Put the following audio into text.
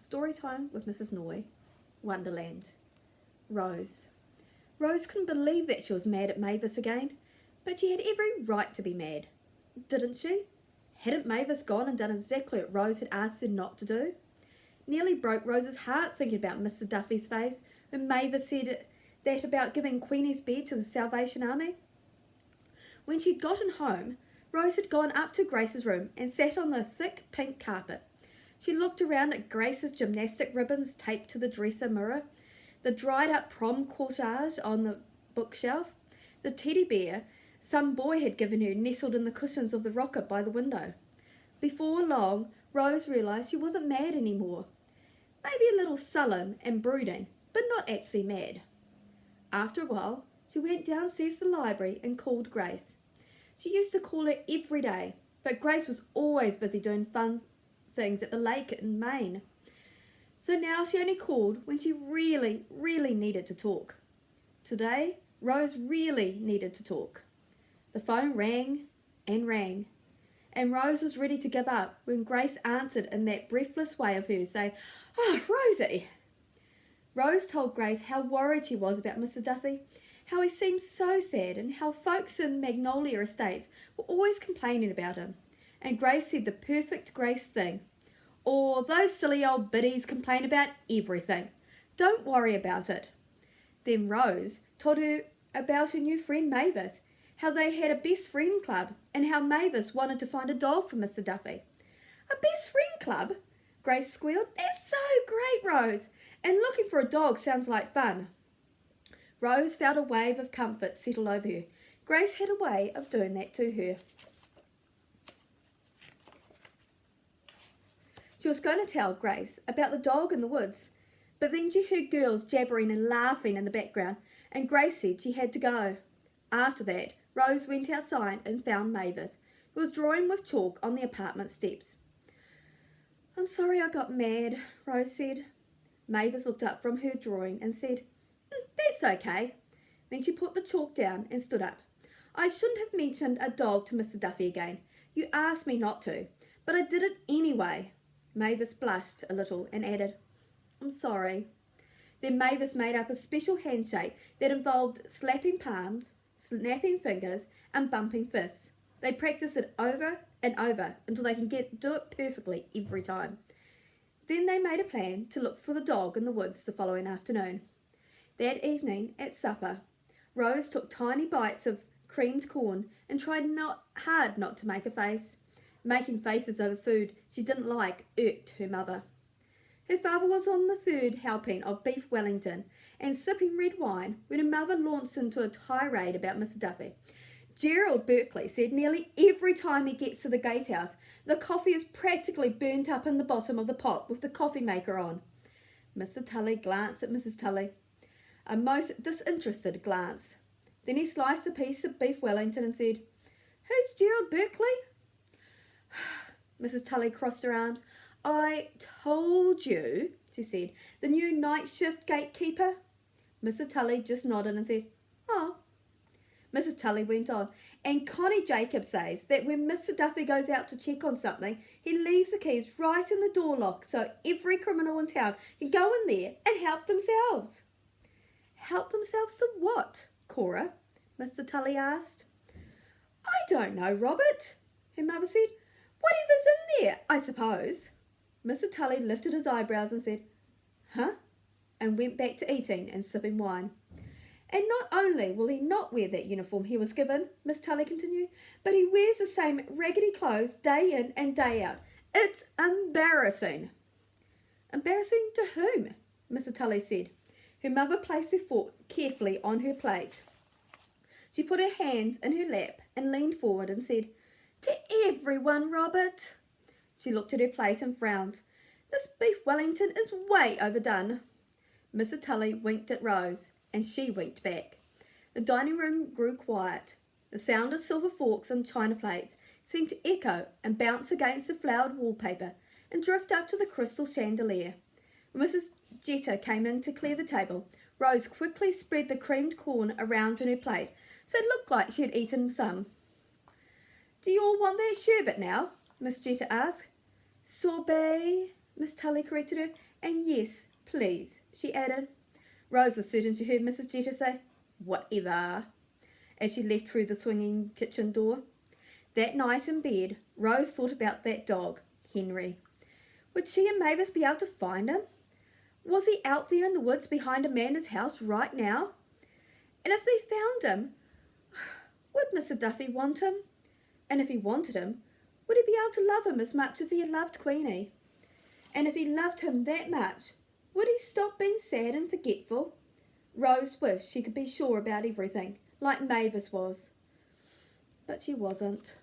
Storytime with Mrs. Noy, Wonderland. Rose. Rose couldn't believe that she was mad at Mavis again, but she had every right to be mad, didn't she? Hadn't Mavis gone and done exactly what Rose had asked her not to do? Nearly broke Rose's heart thinking about Mr. Duffy's face when Mavis said that about giving Queenie's bed to the Salvation Army. When she'd gotten home, Rose had gone up to Grace's room and sat on the thick pink carpet. She looked around at Grace's gymnastic ribbons taped to the dresser mirror, the dried-up prom corsage on the bookshelf, the teddy bear some boy had given her nestled in the cushions of the rocker by the window. Before long, Rose realised she wasn't mad anymore. Maybe a little sullen and brooding, but not actually mad. After a while, she went downstairs to the library and called Grace. She used to call her every day, but Grace was always busy doing fun things at the lake in Maine. So now she only called when she really needed to talk. Today, Rose really needed to talk. The phone rang and rang, and Rose was ready to give up when Grace answered in that breathless way of hers, saying, "Oh, Rosie." Rose told Grace how worried she was about Mr. Duffy, how he seemed so sad, and how folks in Magnolia Estates were always complaining about him. And Grace said the perfect Grace thing. "Oh, those silly old biddies complain about everything. Don't worry about it." Then Rose told her about her new friend Mavis, how they had a best friend club, and how Mavis wanted to find a dog for Mr. Duffy. "A best friend club?" Grace squealed. "That's so great, Rose, and looking for a dog sounds like fun." Rose felt a wave of comfort settle over her. Grace had a way of doing that to her. She was going to tell Grace about the dog in the woods, but then she heard girls jabbering and laughing in the background, and Grace said she had to go. After that, Rose went outside and found Mavis, who was drawing with chalk on the apartment steps. "I'm sorry I got mad," Rose said. Mavis looked up from her drawing and said, "That's okay." Then she put the chalk down and stood up. "I shouldn't have mentioned a dog to Mr. Duffy again. You asked me not to, but I did it anyway." Mavis blushed a little and added, "I'm sorry." Then Mavis made up a special handshake that involved slapping palms, snapping fingers, and bumping fists. They practiced it over and over until they can do it perfectly every time. Then they made a plan to look for the dog in the woods the following afternoon. That evening at supper, Rose took tiny bites of creamed corn and tried hard not to make a face. Making faces over food she didn't like irked her mother. Her father was on the third helping of beef Wellington and sipping red wine when her mother launched into a tirade about Mr. Duffy. "Gerald Berkeley said nearly every time he gets to the gatehouse, the coffee is practically burnt up in the bottom of the pot with the coffee maker on." Mr. Tully glanced at Mrs. Tully, a most disinterested glance. Then he sliced a piece of beef Wellington and said, "Who's Gerald Berkeley?" Mrs. Tully crossed her arms. "I told you," she said, "the new night shift gatekeeper." Mr. Tully just nodded and said, "Oh." Mrs. Tully went on, "And Connie Jacobs says that when Mr. Duffy goes out to check on something, he leaves the keys right in the door lock so every criminal in town can go in there and help themselves." "Help themselves to what, Cora?" Mr. Tully asked. "I don't know, Robert," her mother said. "Whatever's in there, I suppose." Mr. Tully lifted his eyebrows and said, "Huh?" and went back to eating and sipping wine. "And not only will he not wear that uniform he was given," Miss Tully continued, "but he wears the same raggedy clothes day in and day out. It's embarrassing." "Embarrassing to whom?" Mr. Tully said. Her mother placed her fork carefully on her plate. She put her hands in her lap and leaned forward and said, "To everyone, Robert." She looked at her plate and frowned. "This beef Wellington is way overdone." Mr. Tully winked at Rose, and she winked back. The dining room grew quiet. The sound of silver forks and china plates seemed to echo and bounce against the flowered wallpaper and drift up to the crystal chandelier. When Mrs. Jetta came in to clear the table, Rose quickly spread the creamed corn around on her plate, so it looked like she had eaten some. "Do you all want that sherbet now?" Miss Jetta asked. "Sorbet," Miss Tully corrected her. And yes, please, she added. Rose was certain she heard Mrs. Jeter say, "Whatever," as she left through the swinging kitchen door. That night in bed, Rose thought about that dog, Henry. Would she and Mavis be able to find him? Was he out there in the woods behind Amanda's house right now? And if they found him, would Mr. Duffy want him? And if he wanted him, would he be able to love him as much as he had loved Queenie? And if he loved him that much, would he stop being sad and forgetful? Rose wished she could be sure about everything, like Mavis was. But she wasn't.